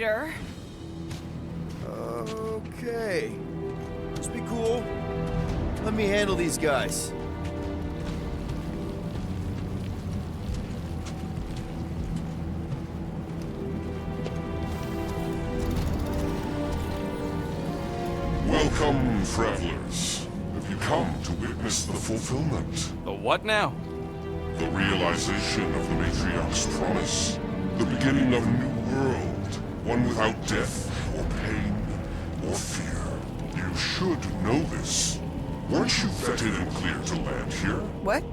Peter. Okay. Just be cool. Let me handle these guys. Welcome, travelers. Have you come to witness the fulfillment? The what now? The realization of the Matriarch's promise. The beginning of a new world. One without death, or pain, or fear. You should know this. Weren't you vetted and cleared to land here? What?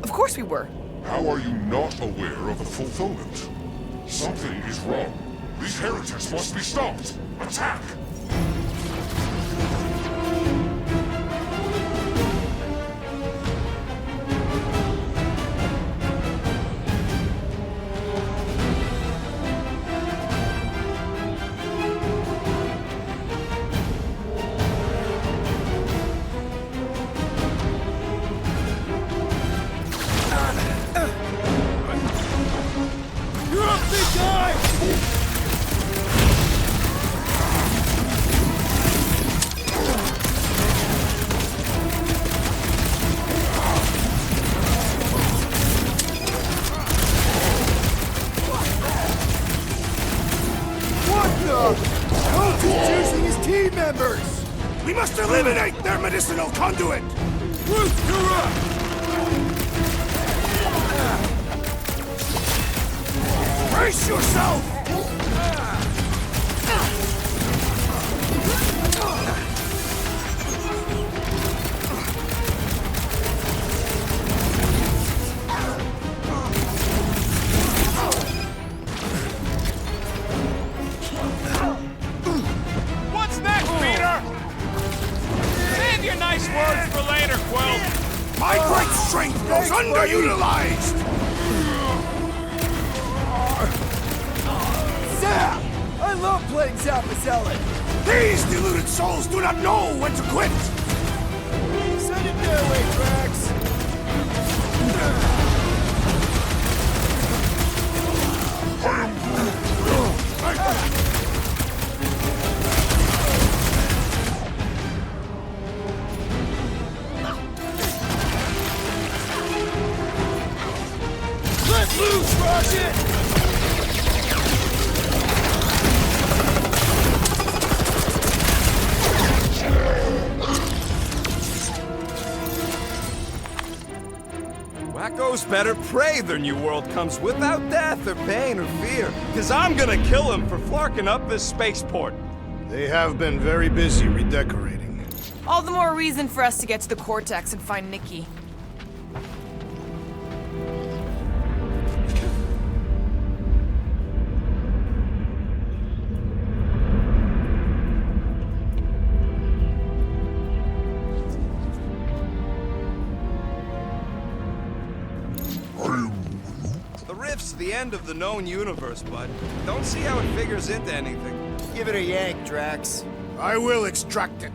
Of course we were. How are you not aware of the fulfillment? Something is wrong. These heretics must be stopped. Attack! We must eliminate their medicinal conduit! Ruth, you're up! Brace yourself! What's next, Peter? Save your nice words for later, Quill. My great strength goes underutilized! Zap! I love playing Zappazelli! These deluded souls do not know when to quit! Send it their way, Drax! Let loose, Rocket! Wacko's better pray their new world comes without death or pain or fear. Cause I'm gonna kill him for flarking up this spaceport. They have been very busy redecorating. All the more reason for us to get to the Cortex and find Nikki. The rift's the end of the known universe, bud. Don't see how it figures into anything. Give it a yank, Drax. I will extract it.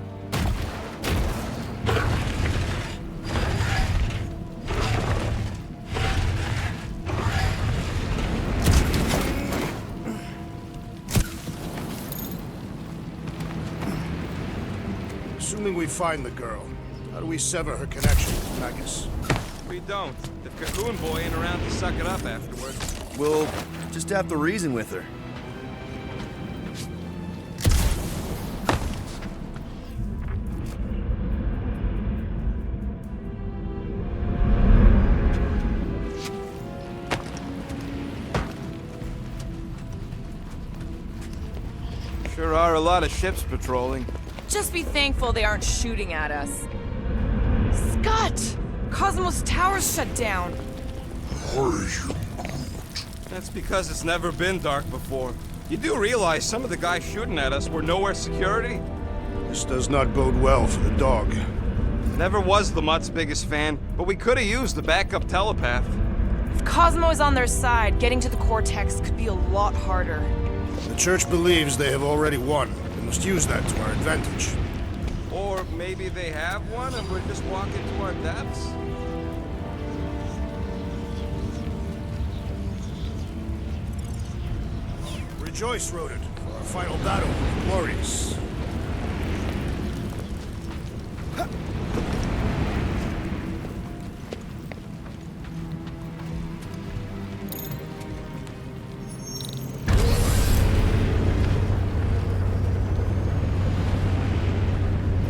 Assuming we find the girl, how do we sever her connection with Magus? We don't. If Cocoon Boy ain't around to suck it up afterwards. We'll just have to reason with her. Sure are a lot of ships patrolling. Just be thankful they aren't shooting at us. Scott! Cosmos Tower's shut down. That's because it's never been dark before. You do realize some of the guys shooting at us were nowhere security? This does not bode well for the dog. Never was the Mutt's biggest fan, but we could have used the backup telepath. If Cosmo is on their side, getting to the Cortex could be a lot harder. The Church believes they have already won. We must use that to our advantage. Or maybe they have one and we're just walking to our deaths? Joyce wrote it for our final battle. Glorious.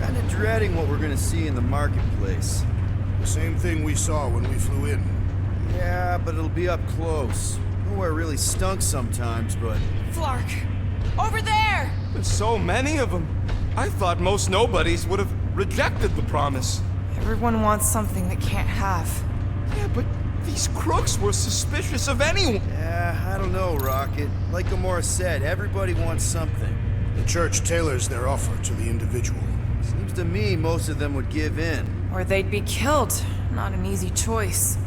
Kinda dreading what we're gonna see in the marketplace. The same thing we saw when we flew in. Yeah, but it'll be up close. Nowhere really stunk sometimes, but... Flark! Over there! There's so many of them. I thought most nobodies would have rejected the promise. Everyone wants something they can't have. Yeah, but these crooks were suspicious of anyone. Yeah, I don't know, Rocket. Like Gamora said, everybody wants something. The church tailors their offer to the individual. Seems to me most of them would give in. Or they'd be killed. Not an easy choice.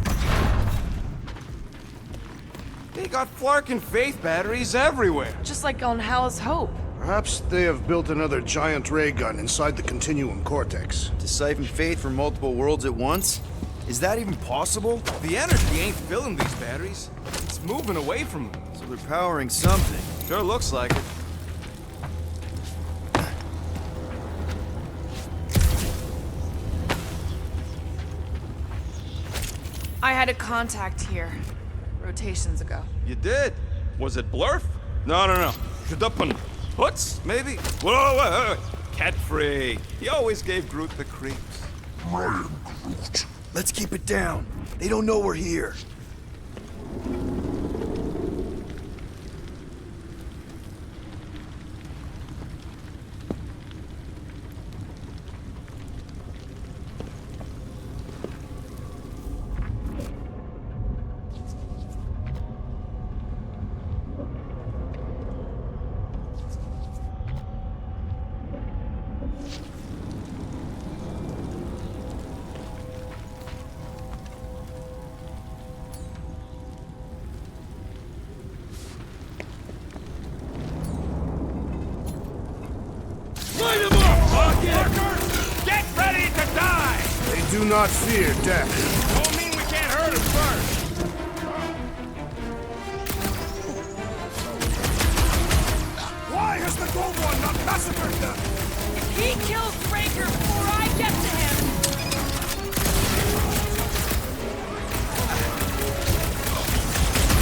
They got Flark and Faith batteries everywhere. Just like on Hal's Hope. Perhaps they have built another giant ray gun inside the Continuum Cortex. To siphon faith from multiple worlds at once? Is that even possible? The energy ain't filling these batteries. It's moving away from them. So they're powering something. Sure looks like it. I had a contact here. Rotations ago. You did? Was it Blurf? No. Shadupun. Hoots, maybe? Whoa. Cat free. He always gave Groot the creeps. Ryan Groot. Let's keep it down. They don't know we're here. Light him up, Rocket! Get ready to die! They do not fear death. Don't mean we can't hurt him first. Why has the Gold One not massacred them? He kills Raker before I get to him!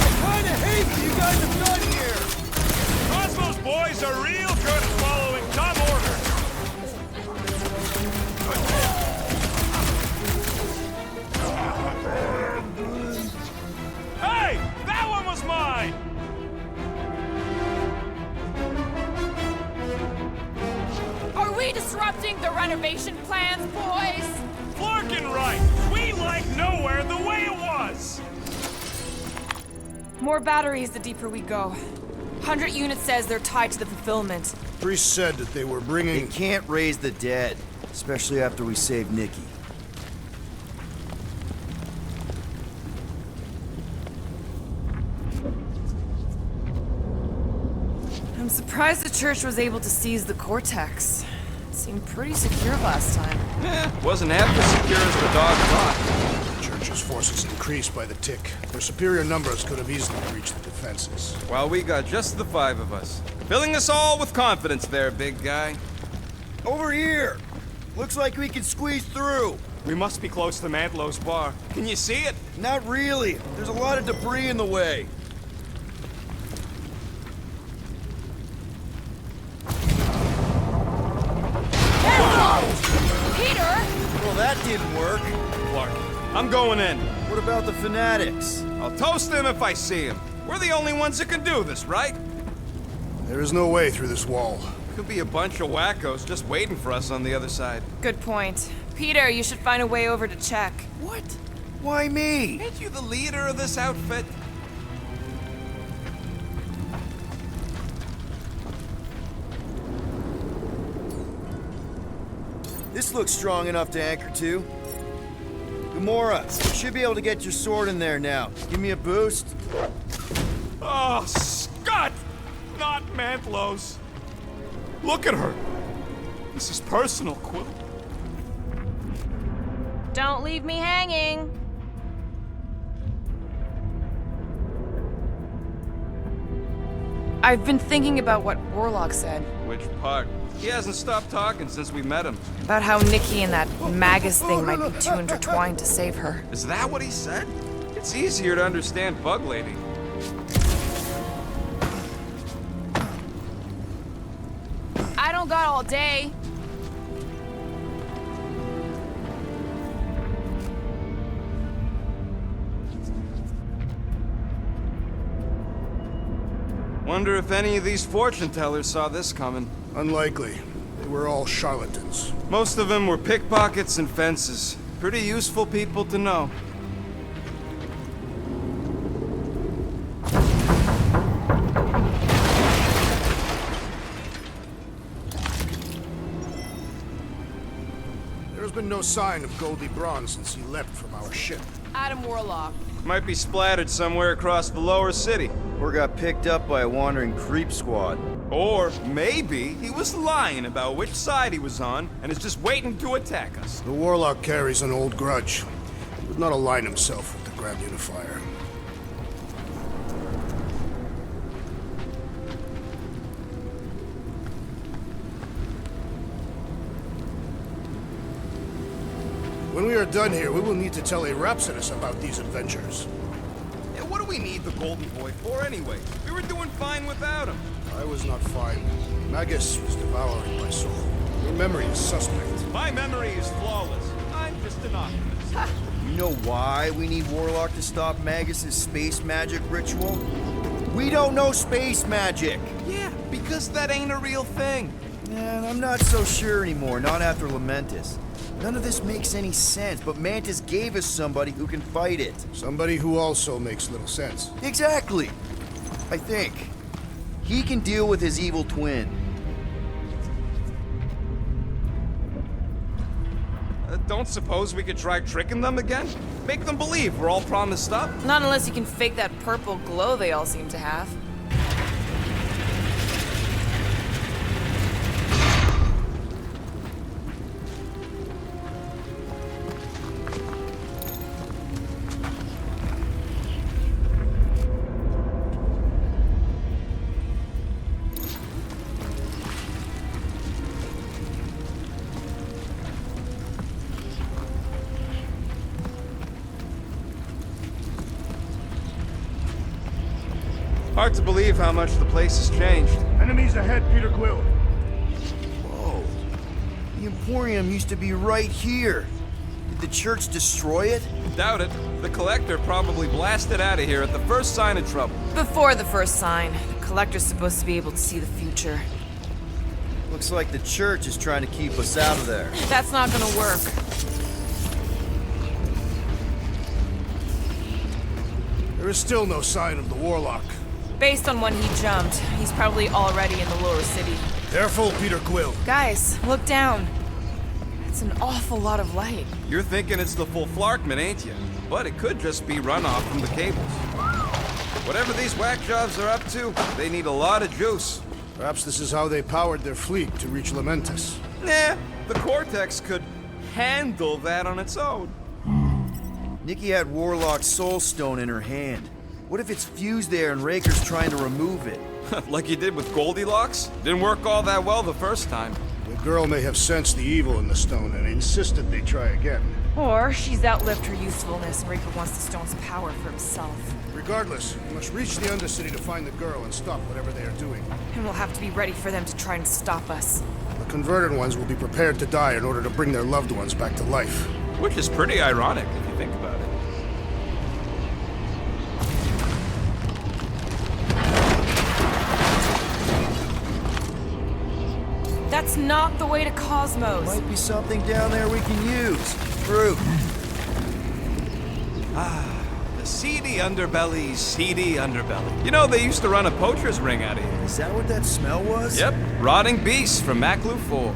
I kinda hate what you guys have done here! Cosmos boys are real good at following dumb orders. Hey! That one was mine! Are we disrupting the renovation plans, boys? Flarkin' right! We like nowhere the way it was! More batteries the deeper we go. 100 units says they're tied to the fulfillment. Priest said that they were They bringing... can't raise the dead, especially after we save Nikki. I'm surprised the church was able to seize the Cortex. It seemed pretty secure last time. Wasn't half as secure as the dog thought. The church's forces increased by the tick. Their superior numbers could have easily breached the defenses. While we got just the 5 of us. Filling us all with confidence there, big guy. Over here! Looks like we can squeeze through. We must be close to Mantlow's bar. Can you see it? Not really. There's a lot of debris in the way. Peter! Well, that didn't work. Clark, I'm going in. What about the fanatics? I'll toast them if I see him. We're the only ones that can do this, right? There is no way through this wall. Could be a bunch of wackos just waiting for us on the other side. Good point. Peter, you should find a way over to check. What? Why me? Ain't you the leader of this outfit? This looks strong enough to anchor to. Gamora, you should be able to get your sword in there now. Give me a boost. Oh, Scott! Not Mantlow's. Look at her. This is personal, Quill. Don't leave me hanging. I've been thinking about what Warlock said. Which part? He hasn't stopped talking since we met him. About how Nikki and that Magus thing might be too intertwined to save her. Is that what he said? It's easier to understand Bug Lady. I don't got all day. Wonder if any of these fortune tellers saw this coming. Unlikely. They were all charlatans. Most of them were pickpockets and fences. Pretty useful people to know. There's been no sign of Goldie Braun since he left from our ship. Adam Warlock. Might be splattered somewhere across the lower city. Or got picked up by a wandering creep squad. Or maybe he was lying about which side he was on and is just waiting to attack us. The Warlock carries an old grudge. He would not align himself with the Grand Unifier. When we are done here, we will need to tell a Rhapsodus about these adventures. Yeah, what do we need the Golden Boy for anyway? We were doing fine without him. I was not fine. Magus was devouring my soul. Your memory is suspect. My memory is flawless. I'm just an optimist. You know why we need Warlock to stop Magus's space magic ritual? We don't know space magic! Yeah, because that ain't a real thing. Man, I'm not so sure anymore, not after Lamentus. None of this makes any sense, but Mantis gave us somebody who can fight it. Somebody who also makes little sense. Exactly! I think. He can deal with his evil twin. Don't suppose we could try tricking them again? Make them believe we're all promised up? Not unless you can fake that purple glow they all seem to have. Hard to believe how much the place has changed. Enemies ahead, Peter Quill. Whoa. The Emporium used to be right here. Did the church destroy it? Doubt it. The Collector probably blasted out of here at the first sign of trouble. Before the first sign, the Collector's supposed to be able to see the future. Looks like the church is trying to keep us out of there. That's not gonna work. There is still no sign of the Warlock. Based on when he jumped, he's probably already in the lower city. Careful, Peter Quill. Guys, look down. It's an awful lot of light. You're thinking it's the full Flarkman, ain't you? But it could just be runoff from the cables. Whatever these whack jobs are up to, they need a lot of juice. Perhaps this is how they powered their fleet to reach Lamentus. Nah, the Cortex could handle that on its own. Nikki had Warlock's soul stone in her hand. What if it's fused there and Raker's trying to remove it? Like you did with Goldilocks? Didn't work all that well the first time. The girl may have sensed the evil in the stone and insisted they try again. Or she's outlived her usefulness and Raker wants the stone's power for himself. Regardless, we must reach the Undercity to find the girl and stop whatever they are doing. And we'll have to be ready for them to try and stop us. The converted ones will be prepared to die in order to bring their loved ones back to life. Which is pretty ironic if you think about it. That's not the way to Cosmos. Might be something down there we can use. Fruit. The seedy underbelly. You know, they used to run a poacher's ring out of here. Is that what that smell was? Yep, rotting beasts from Maclu 4.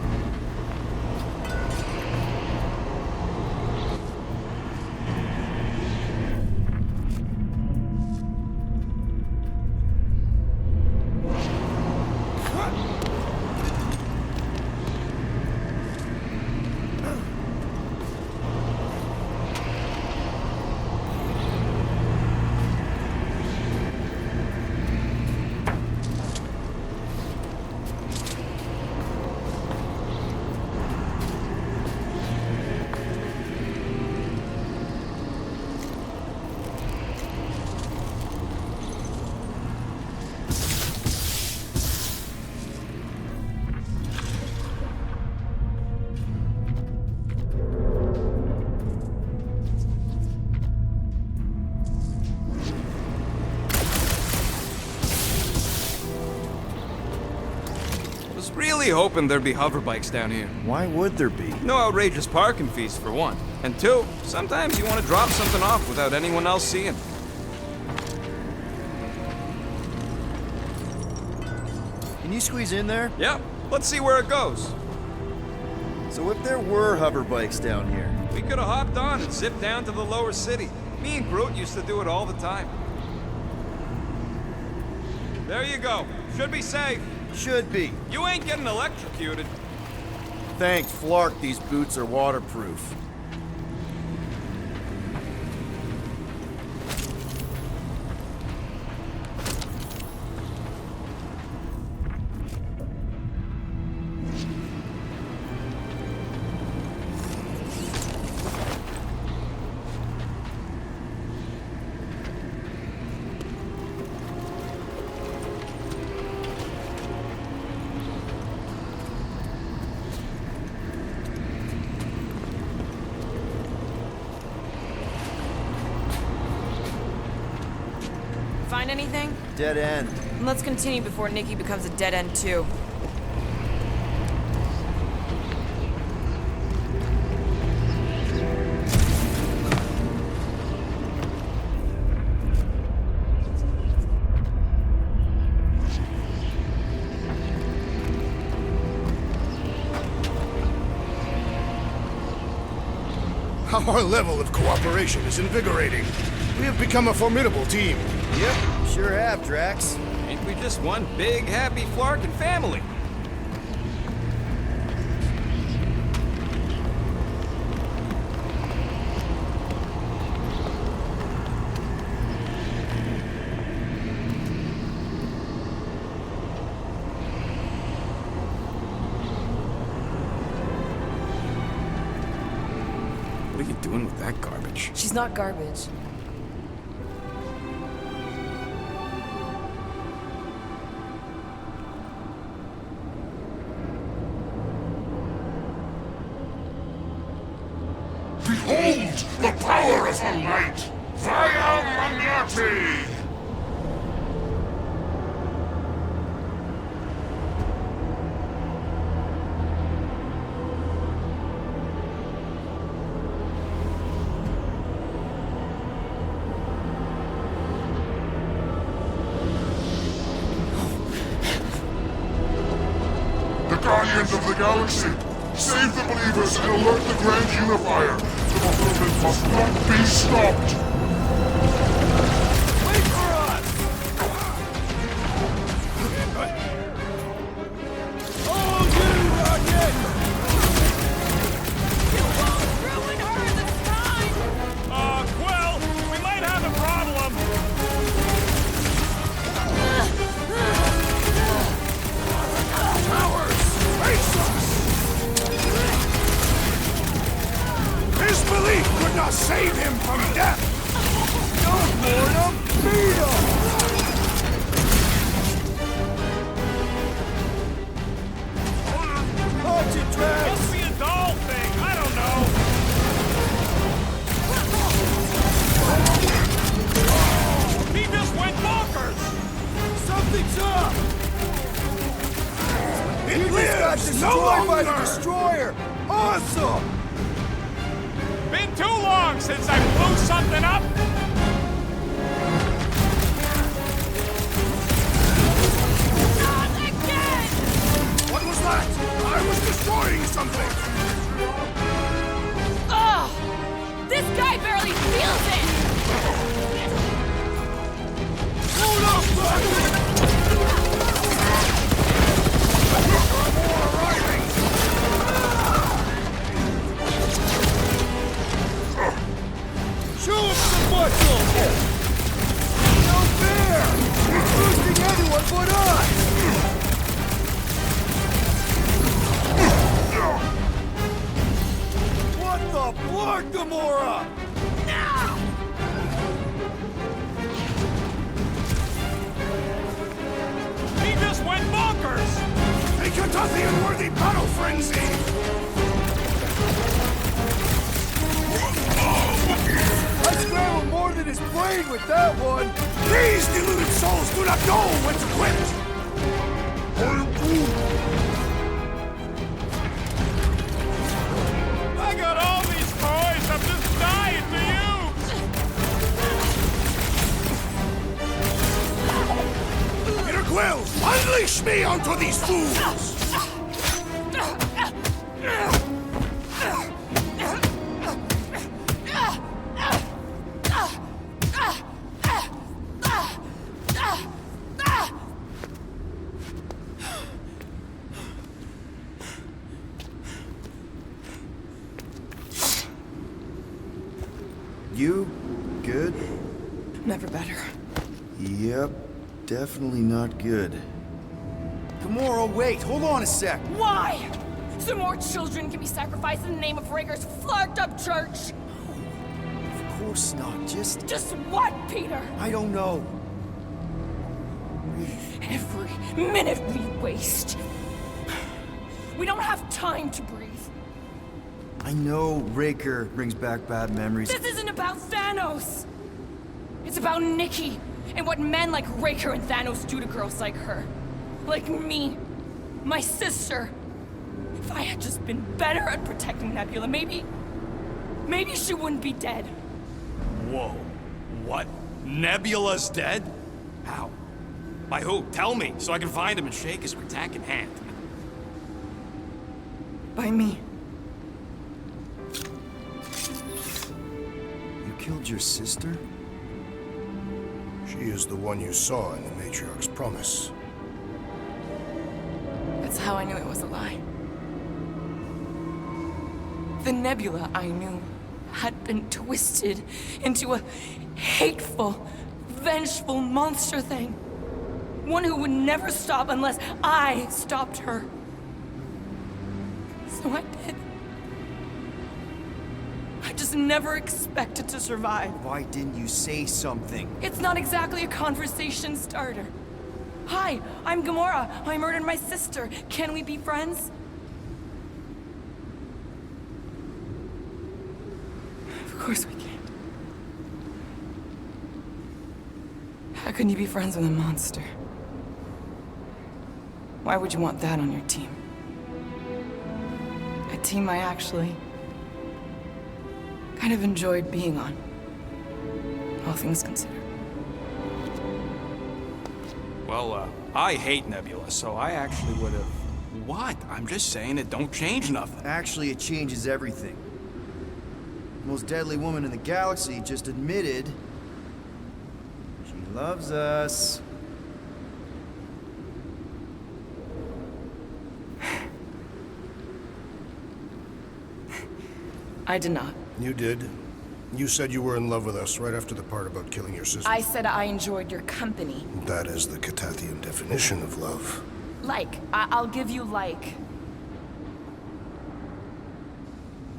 Really hoping there'd be hover bikes down here. Why would there be? No outrageous parking fees, for one. And two, sometimes you want to drop something off without anyone else seeing. Can you squeeze in there? Yep, let's see where it goes. So if there were hover bikes down here, We could have hopped on and zipped down to the lower city. Me and Groot used to do it all the time. There you go. Should be safe. should be. You ain't getting electrocuted. Thank Flark these boots are waterproof. Find anything? Dead end. Let's continue before Nikki becomes a dead end too. Our level of cooperation is invigorating. We have become a formidable team. Yep, sure have, Drax. Ain't we just one big, happy Flarkin family? What are you doing with that garbage? She's not garbage. Behold the power of the light! Via Manati! The Guardians of the Galaxy! Save the believers and alert the Grand Unifier! The fulfillment must not be stopped! Wait for us! Oh, you, Rocket! You won't ruin her this time! Quill, we might have a problem. His belief could not save him from death! Don't board him! Beat him! Watch it, Drax! Must be a doll thing. I don't know. He just went bonkers. Something's up! It lives no longer! Destroyer! Awesome! Been too long since I blew something up. Not again! What was that? I was destroying something! Ugh! This guy barely feels it! Hold up, more arriving! Show him some muscle! No fair! He's boosting everyone but us! What the Blark, Gamora? He just went bonkers. A Catothian-worthy battle frenzy! I scrambled more than his brain with that one! These deluded souls do not know when to quit! I am Groot! I got all these toys. I'm just dying to use. Peter Quill, unleash me onto these fools! You good? Never better. Yep, definitely not good. Gamora, wait, hold on a sec. Why? So more children can be sacrificed in the name of Raker's flagged up church? Of course not, just Just what, Peter? I don't know. Every minute we waste. We don't have time to breathe. I know Raker brings back bad memories. This isn't about Thanos. It's about Nikki and what men like Raker and Thanos do to girls like her. Like me. My sister. If I had just been better at protecting Nebula, maybe she wouldn't be dead. Whoa. What? Nebula's dead? How? By who? Tell me, so I can find him and shake his attacking hand. By me. You killed your sister? She is the one you saw in the Matriarch's promise. That's how I knew it was a lie. The Nebula I knew had been twisted into a hateful, vengeful monster thing. One who would never stop unless I stopped her. So I did. I just never expected to survive. Why didn't you say something? It's not exactly a conversation starter. Hi, I'm Gamora. I murdered my sister. Can we be friends? Of course we can't. How can you be friends with a monster? Why would you want that on your team? A team I actually kind of enjoyed being on, all things considered. Well, I hate Nebula, so I actually would have... What? I'm just saying it don't change nothing. Actually, it changes everything. The most deadly woman in the galaxy just admitted she loves us. I did not. You did. You said you were in love with us right after the part about killing your sister. I said I enjoyed your company. That is the Catathian definition of love. I'll give you like.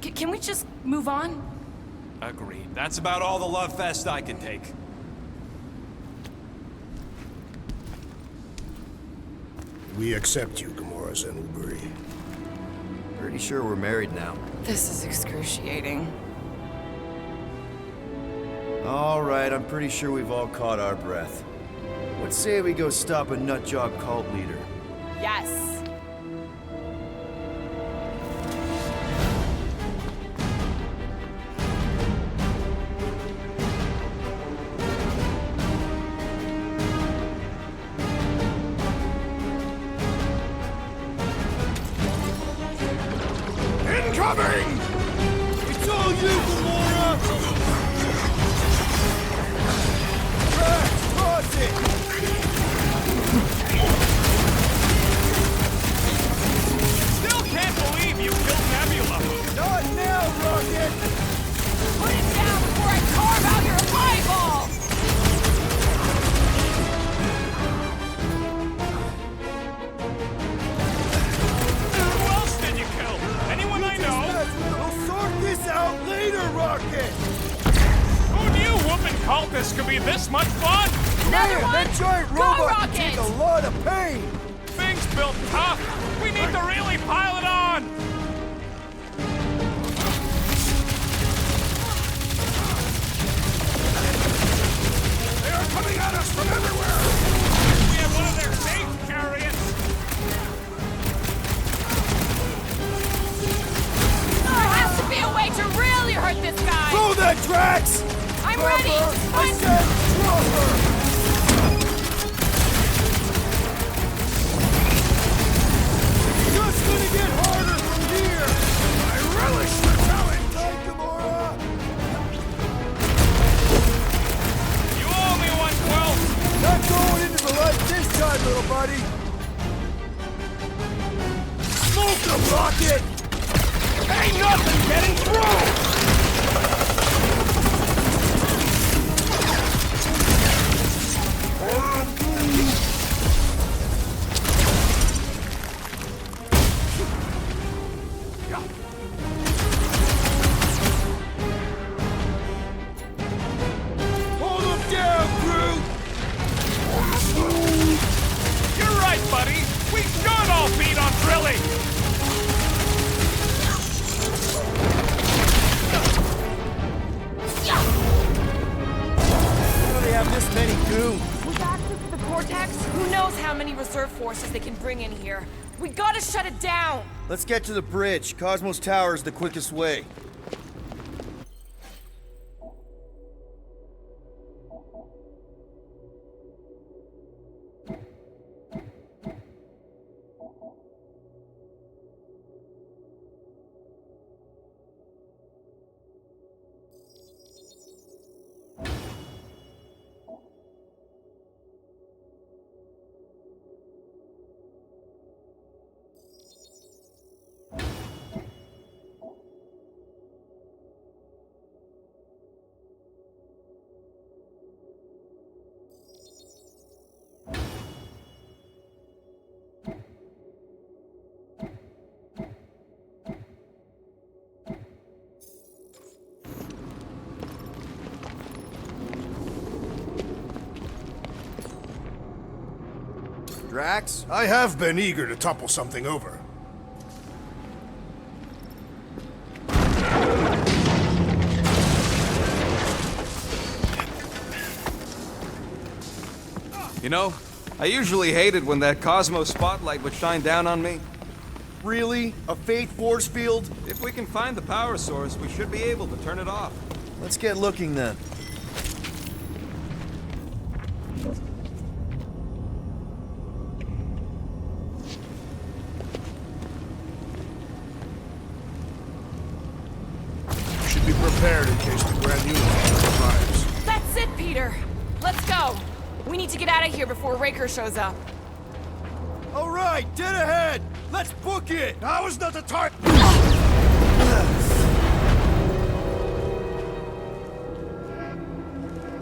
Can we just move on? Agreed. That's about all the love fest I can take. We accept you, Gamora Zenuburi. Pretty sure we're married now. This is excruciating. All right, I'm pretty sure we've all caught our breath. Let's say we go stop a nutjob cult leader. Yes. Incoming! It's all you, Gamora! Rex, toss it! Still can't believe you killed Nebula. Not now, Rocket! Put it down before I carve out your eyeball! Who else did you kill? Anyone I know? We'll sort this out later, Rocket! Who knew whooping cultists could be this much fun? Another one? That giant Go, robot Rocket! can take a lot of pain! Things built tough. We need to really pile it on. They are coming at us from everywhere! We have one of their safe chariots. There has to be a little buddy. Smoke the rocket! Ain't nothing getting through! Hold him down, Groot! You're right, buddy. We should all beat on Trilly. How do they have this many goons? With access to the Cortex, who knows how many reserve forces they can bring in here. We gotta shut it down! Let's get to the bridge. Cosmos Tower is the quickest way. Drax? I have been eager to topple something over. You know, I usually hated when that Cosmo spotlight would shine down on me. Really? A fate force field? If we can find the power source, we should be able to turn it off. Let's get looking then. Should be prepared in case the Grand Unifier arrives. That's it, Peter! Let's go! We need to get out of here before Raker shows up. All right, dead ahead! Let's book it! Now is not the time!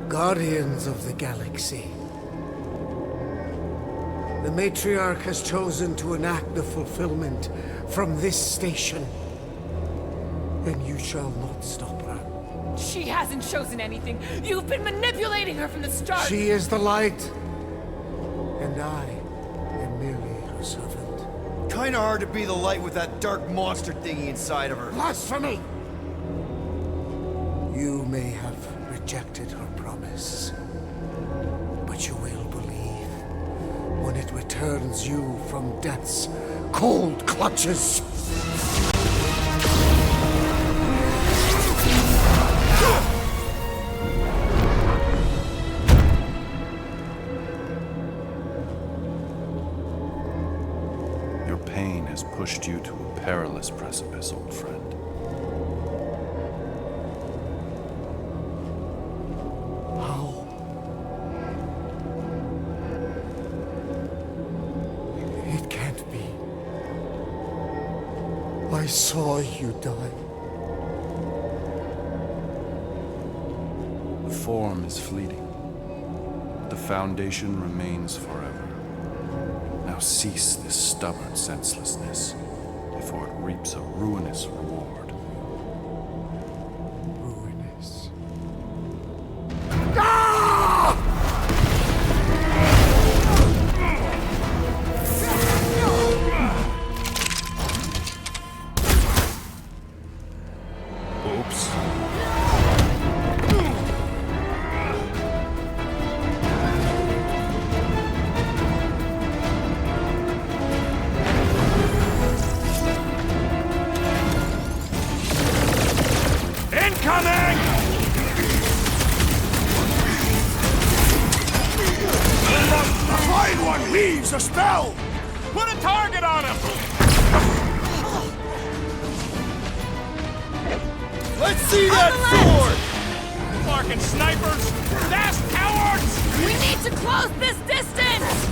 Guardians of the Galaxy. The Matriarch has chosen to enact the fulfillment from this station. And you shall not stop her. She hasn't chosen anything. You've been manipulating her from the start. She is the light. And I am merely her servant. Kinda hard to be the light with that dark monster thingy inside of her. Blasphemy! You may have rejected her promise, but you will believe when it returns you from death's cold clutches. Your pain has pushed you to a perilous precipice, old friend. How? It can't be. I saw you die. The form is fleeting, but the foundation remains forever. Now cease this stubborn senselessness, before it reaps a ruinous reward. Ruinous. Oops. Incoming! The flying one leaves a spell! Put a target on him! Let's see that sword! Larkin snipers! Fast cowards! We need to close this distance!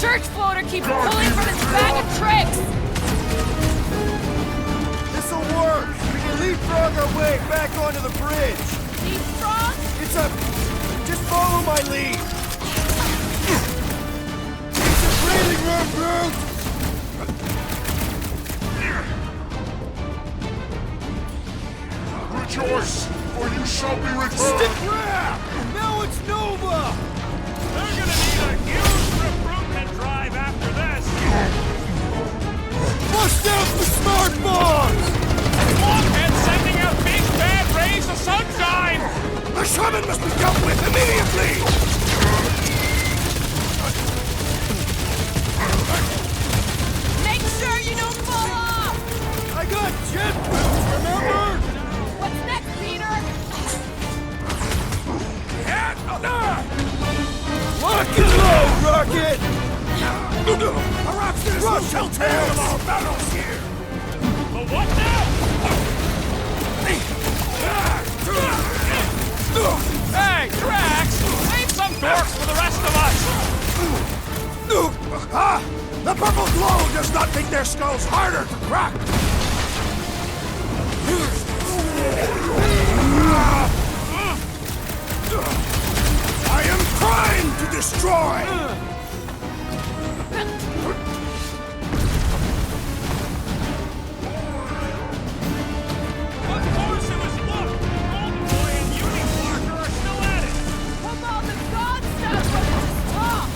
church floater keeps pulling from his bag of tricks! This'll work! We can leapfrog our way back onto the bridge! Leapfrog? It's a... just follow my lead! It's a breathing room, Brute! Rejoice, for you shall be returned! Stick crap! Now it's Nova! They're gonna need a huge recruitment drive after this! Bust out the smart bombs! Blockhead sending out big bad rays of sunshine! The shaman must be dealt with immediately! Make sure you don't fall off! I got jet boots, remember? What's next, Peter? Lock and load, Rocket! Perhaps this will tell tale of our battles here! But what now? Hey, Drax! Save some dorks for the rest of us! Ah! The purple glow does not think their skulls harder to crack! I am trying to destroy! Of course it was Look! Golden Boy and Union Parker are still at it! Come on, the god stuff wasn't just talk!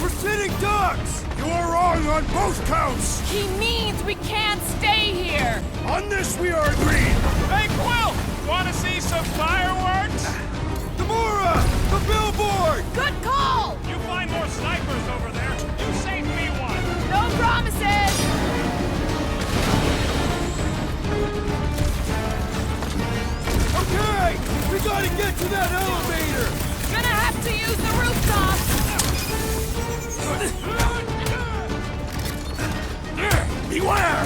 We're sitting ducks! You are wrong on both counts! He means we can't stay here! On this we are agreed! Hey, Quill! Wanna see some fireworks? Gamora! The billboard! Good call! You find more snipers over there. You save me one. No promises! Okay! We gotta get to that elevator! Gonna have to use the rooftop! Beware!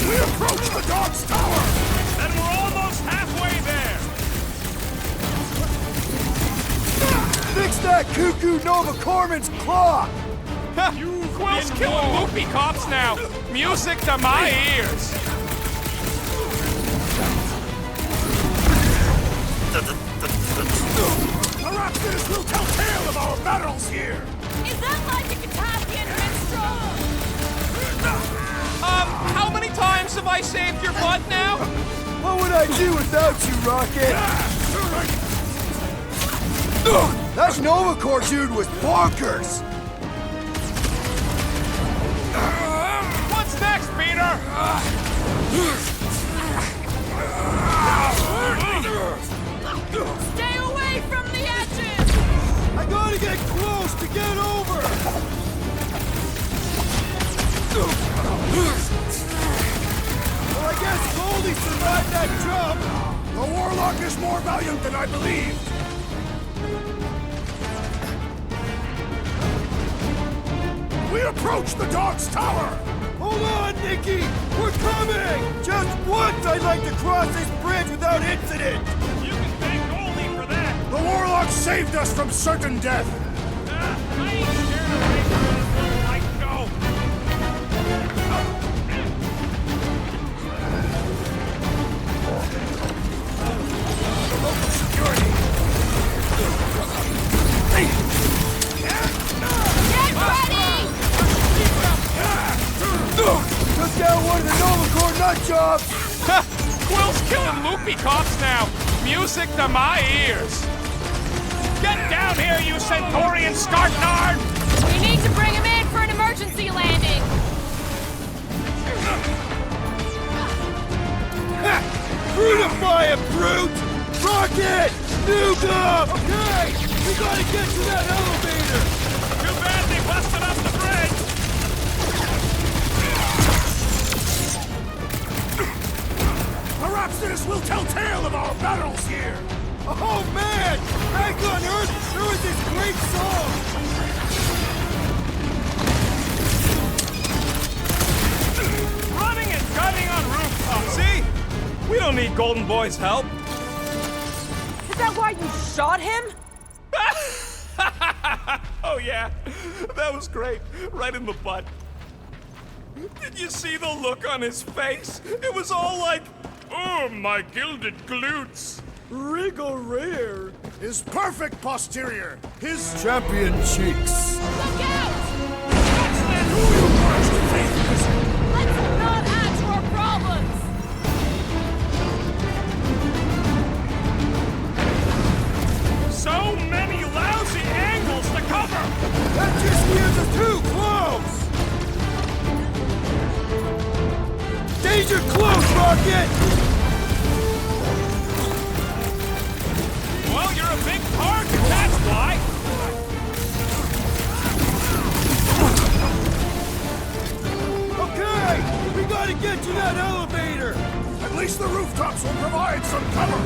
We approach the dog's tower! Then we're almost halfway there. Fix that cuckoo Nova Corman's clock! Quill's killing loopy cops now. Music to my ears. Perhaps this will tell tale of our battles here! Is that like a Katapian minstrel? How many times have I saved your butt now? What would I do without you, Rocket? That Nova Corps dude was bonkers! What's next, Peter? Stay away from the edges! I gotta get close to get over! Well, I guess Goldie survived that jump! The Warlock is more valiant than I believed! We approach the dog's tower! Hold on, Nikki! We're coming! Just once I'd like to cross this bridge without incident! You can thank Goldie for that. The Warlock saved us from certain death! I ain't scared of Raker as long as I can go. Local security! Get ready! Took down one of the Nova Corps nut jobs! Quill's killing loopy cops now. Music to my ears. Get down here, you Centaurian Scartnard! We need to bring him in for an emergency landing! Brutify him, Brute! Rocket! Nuke up! Okay! We gotta get to that elevator! Too bad they busted up the bridge! Perhaps this will tell tale of our battles here! Oh man! Back on Earth, there was this great song! Running and gunning on rooftops. See? We don't need Golden Boy's help. Is that why you shot him? Oh yeah, that was great. Right in the butt. Did you see the look on his face? It was all like, oh, my gilded glutes. Rigor his perfect posterior, his Champion cheeks. Look out! Let's Let's not add to our problems! So many lousy angles to cover! That just gives us too close! Danger close, Rocket! Well, you're a big target, that's why! Okay! We gotta get to that elevator! At least the rooftops will provide some cover.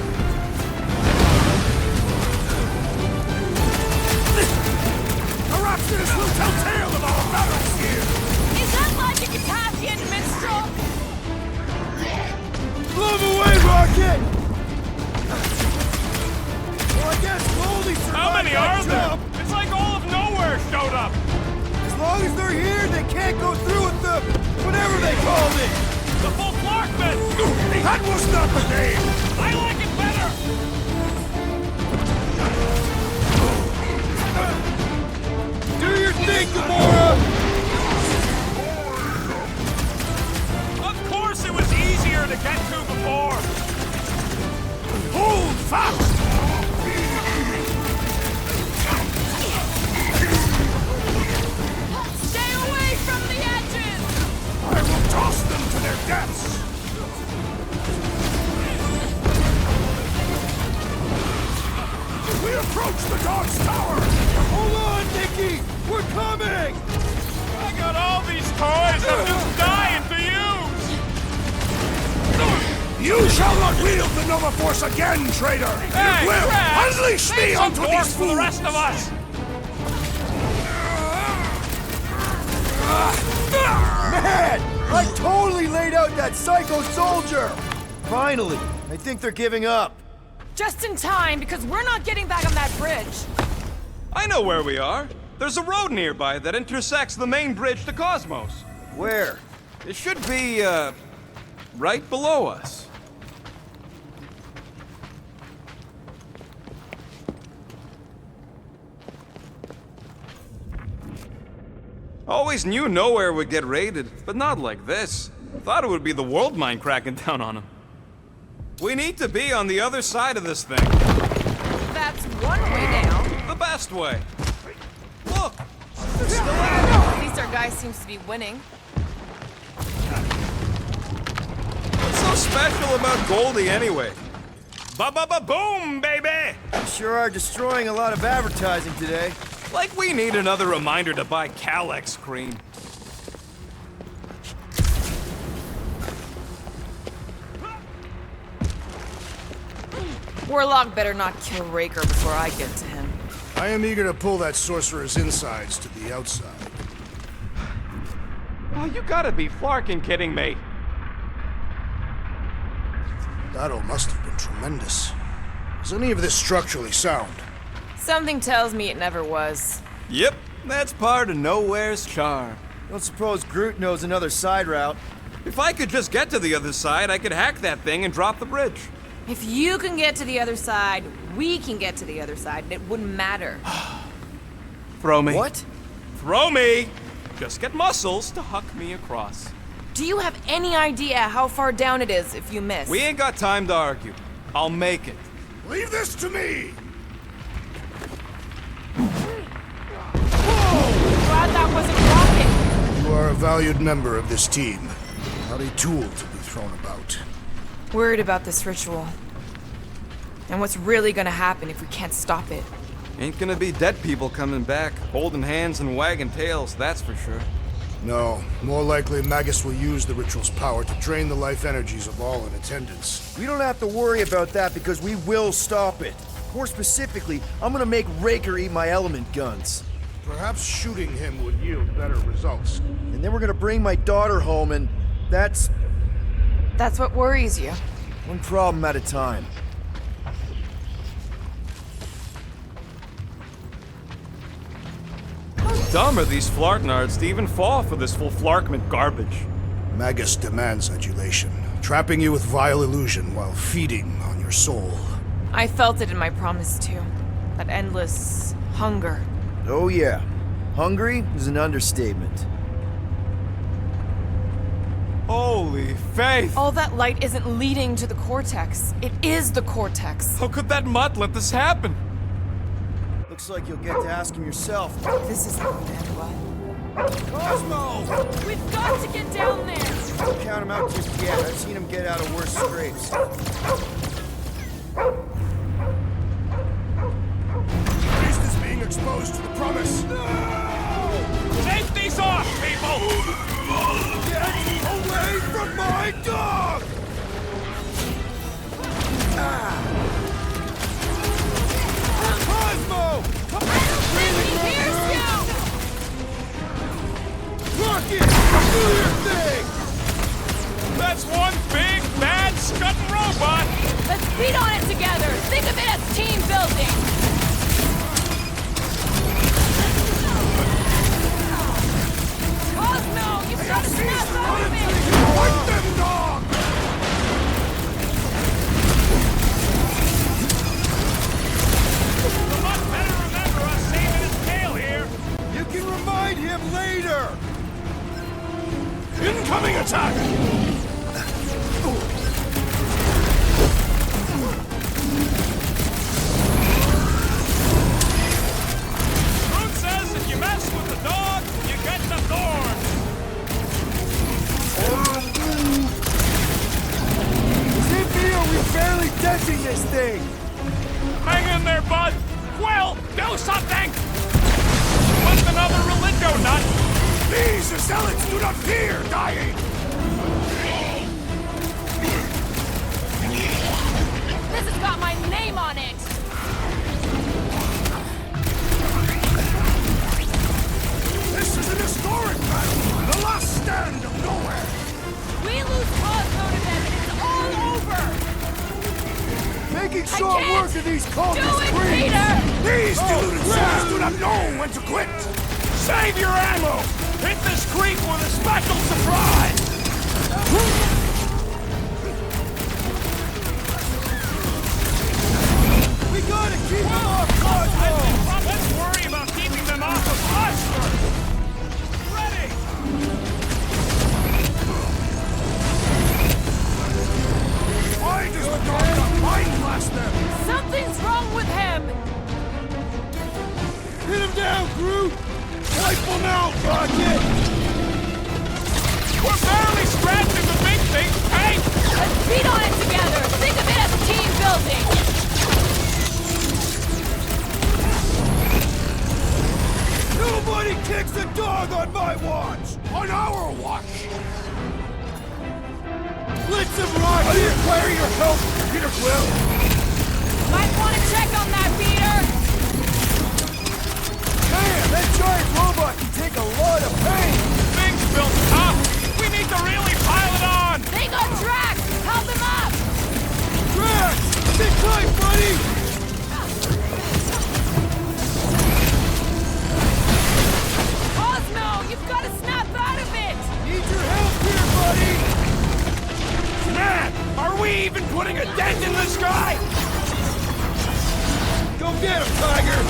Perhaps this will tell tale of our battles here. Is that like a Catassian minstrel? Blow him away, Rocket! Well, I guess Goldie survived How many that are there? jump. It's like all of nowhere showed up! As long as they're here, they can't go through with the... whatever they called it! The full Clarkman! That was not the name. I like it better! Do your thing, Gamora! Of course it was easier to get to before! Hold fast. Stay away from the edges! I will toss them to their deaths. We approach the Dog's Tower. Hold on, Nikki! We're coming! I got all these toys I'm just dying to use! You shall not wield the Nova Force again, traitor! Hey, You will! Raz! Unleash Make me some onto force these for the fools! rest of us! Man! I totally laid out that psycho soldier! Finally! I think they're giving up. Just in time, because we're not getting back on that bridge. I know where we are. There's a road nearby that intersects the main bridge to Cosmos. Where? It should be, right below us. Always knew nowhere would get raided, but not like this. Thought it would be the world mind cracking down on them. We need to be on the other side of this thing. That's one way down. The best way. Look! At least our guy seems to be winning. What's so special about Goldie anyway? Ba-ba-ba-boom, baby! You sure are destroying a lot of advertising today. Like we need another reminder to buy Calyx cream. Warlock better not kill Raker before I get to him. I am eager to pull that sorcerer's insides to the outside. Oh, you gotta be flarking kidding me. Battle must have been tremendous. Is any of this structurally sound? Something tells me it never was. Yep, that's part of Nowhere's charm. Don't suppose Groot knows another side route. If I could just get to the other side, I could hack that thing and drop the bridge. If you can get to the other side, we can get to the other side, and it wouldn't matter. Throw me. What? Throw me! Just get muscles to huck me across. Do you have any idea how far down it is if you miss? We ain't got time to argue. I'll make it. Leave this to me! Glad that wasn't Rocket. You are a valued member of this team. Not a tool to be thrown about. Worried about this ritual. And what's really gonna happen if we can't stop it. Ain't gonna be dead people coming back, holding hands and wagging tails, that's for sure. No, more likely Magus will use the ritual's power to drain the life energies of all in attendance. We don't have to worry about that because we will stop it. More specifically, I'm gonna make Raker eat my element guns. Perhaps shooting him would yield better results. And then we're gonna bring my daughter home, and that's That's what worries you. one problem at a time. dumb are these Flartnards to even fall for this full Flarkment garbage? Magus demands adulation, trapping you with vile illusion while feeding on your soul. I felt it in my promise too. That endless hunger. Oh yeah. Hungry is an understatement. Holy faith! All that light isn't leading to the cortex. It is the cortex. How could that mutt let this happen? Looks like you'll get to ask him yourself. This is how it ends well. Cosmo! We've got to get down there! Don't count him out just yet. I've seen him get out of worse scrapes. Beast is being exposed to the promise. Safety's off, people! Get away from my dog! Cosmo! He hears you! Rocket! Do your thing! That's one big, bad, scudding robot! Let's beat on it together! Think of it as team building! Cosmo, you've got to snap out of it! Fight them, dog! The mutt better remember us saving his tail here! You can remind him later! Incoming attack! Groot says if you mess with the dog, you get the thorn! We're barely touching this thing! Hang in there, bud! Quill, do something! What's another Relingo nut? These zealots do not fear dying! This has got my name on it! This is an historic battle! The last stand of nowhere! We lose Cosmo to them and it's all over! Making I short can't work of these do cultists it, free! Peter! These deluded souls do not know when to quit! Save your ammo! Hit this creep with a special surprise! We gotta keep them off Cosmo! Let's worry about keeping them off of us first! Ready! Why does the dog not mind blast them? Something's wrong with him! Hit him down, Groot! Wipe him out, Rocket! We're barely scratching the big thing's paint! Let's beat on it together! Think of it as team building! Nobody kicks a dog on my watch! On our watch! Blitz him, Rocket! I require your help, Peter Quill! Might want to check on that, Peter! Man, that giant robot can take a lot of pain! Thing's built tough! We need to really pile it on! They got Drax! Help him up! Drax! Sit tight, buddy! Cosmo, you've got to snap out of it! Need your help here, buddy! Man, are we even putting a dent in this guy? Go get him, Tiger!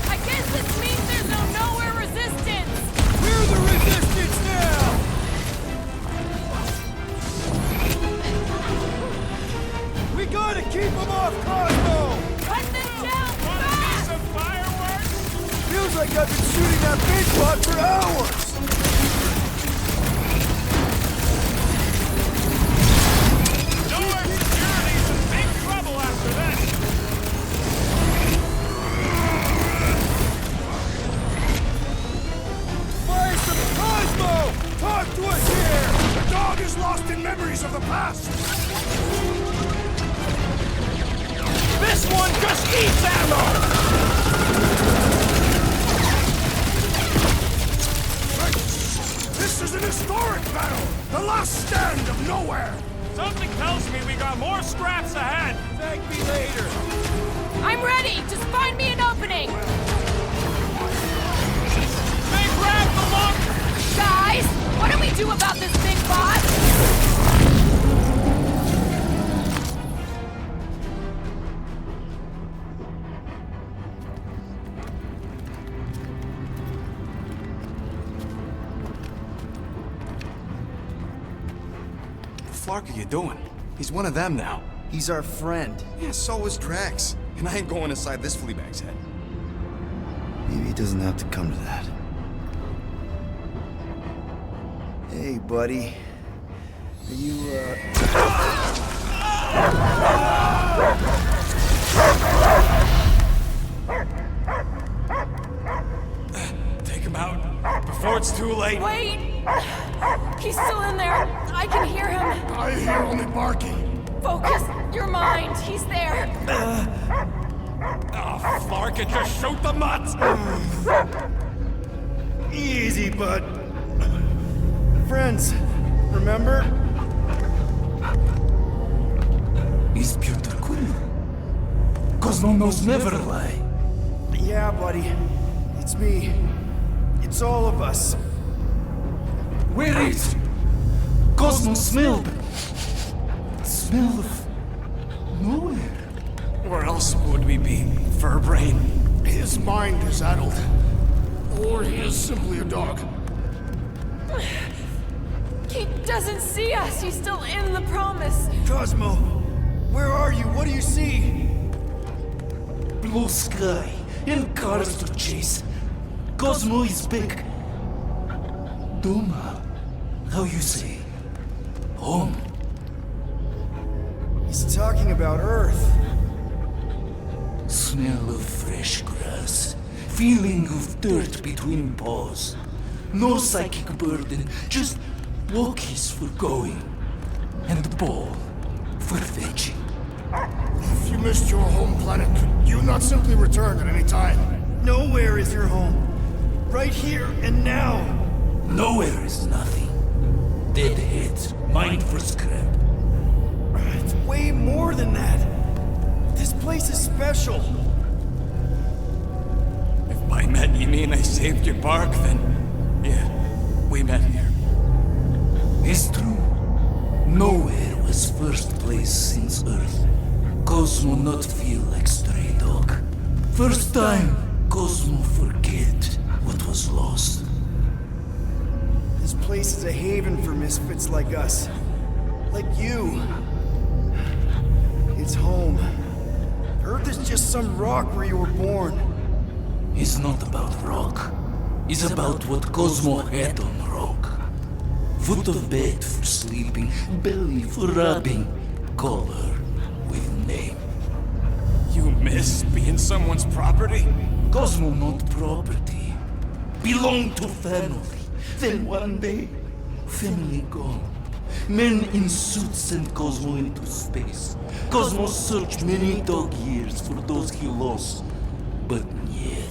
I guess this means there's no nowhere resistance! We're the resistance now! We gotta keep him off Cosmo! Cut them down Wanna see fast! some fireworks? Feels like I've been shooting that big spot for hours! Door security's in big trouble after this! Fire some Cosmo! Talk to us here! The dog is lost in memories of the past! This one just eats ammo! This is an historic battle! The last stand of nowhere! Something tells me we got more scraps ahead. Thank me later. I'm ready! Just find me an opening! Hey, grab the look! Guys, what do we do about this big boss? What the fuck are you doing? He's one of them now. He's our friend. Yeah, so was Drax. And I ain't going inside this fleabag's head. Maybe it doesn't have to come to that. Hey, buddy. Are you, Take him out before it's too late. Wait! He's still in there. I can hear him. I hear only barking. Focus your mind. He's there. Oh, Flark, just shoot the nuts! Easy, bud. Friends, remember? Is Peter Quill? Cosmo knows never lie. Yeah, buddy. It's me. It's all of us. Where is Cosmo smelled? Smell of nowhere. Where else would we be, Furbrain? His mind is addled. Or he is simply a dog. He doesn't see us. He's still in the promise. Cosmo, where are you? What do you see? Blue sky and cars to chase. Cosmo is back. Doma, how you say? Home. He's talking about Earth. Smell of fresh grass. Feeling of dirt between paws. No psychic burden, just walkies for going. And the ball for fetching. If you missed your home planet, could you not simply return at any time? Nowhere is your home. Right here and now. Nowhere is nothing. Dead heads, mind for scrap. It's way more than that. This place is special. If by met you mean I saved your bark, then yeah, we met here. It's true. Nowhere was first place since Earth. Cosmo not feel like stray dog. First time, Cosmo forget what was lost. This place is a haven for misfits like us. Like you. It's home. Earth is just some rock where you were born. It's not about rock. It's about what Cosmo had on rock. Foot of bed for sleeping, belly for rubbing, color with name. You miss being someone's property? Cosmo not property. Belong to family. Then one day, family gone. Men in suits sent Cosmo into space. Cosmo searched many dog years for those he lost. But yet...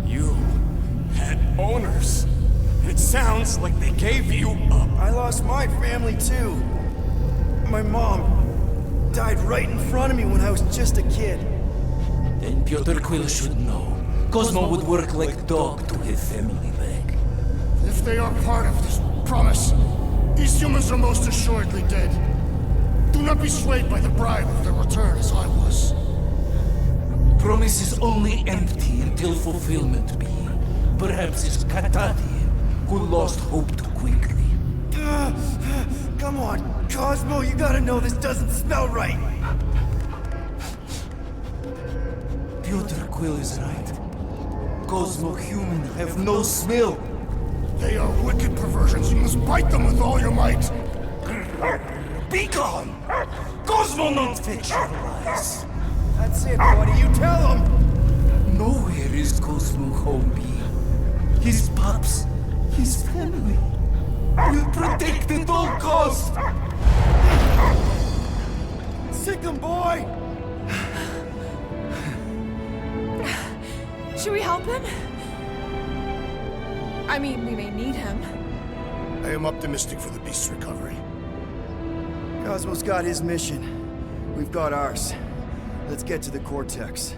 You had owners. It sounds like they gave you up. I lost my family too. My mom died right in front of me when I was just a kid. Then Peter Quill should know. Cosmo would work like dog to have family back. If they are part of this promise, these humans are most assuredly dead. Do not be swayed by the bribe of their return as I was. Promise is only empty until fulfillment be. Perhaps it's Katati who lost hope too quickly. Come on, Cosmo, you gotta know this doesn't smell right. Peter Quill is right. Cosmo human have no smell. They are wicked perversions. You must bite them with all your might. Be gone! Cosmo not fetch your lies. That's it, buddy. You tell him. Nowhere is Cosmo home be. His pups, his family, will protect at all costs. Sick him, boy. Should we help him? I mean, we may need him. I am optimistic for the beast's recovery. Cosmo's got his mission. We've got ours. Let's get to the Cortex.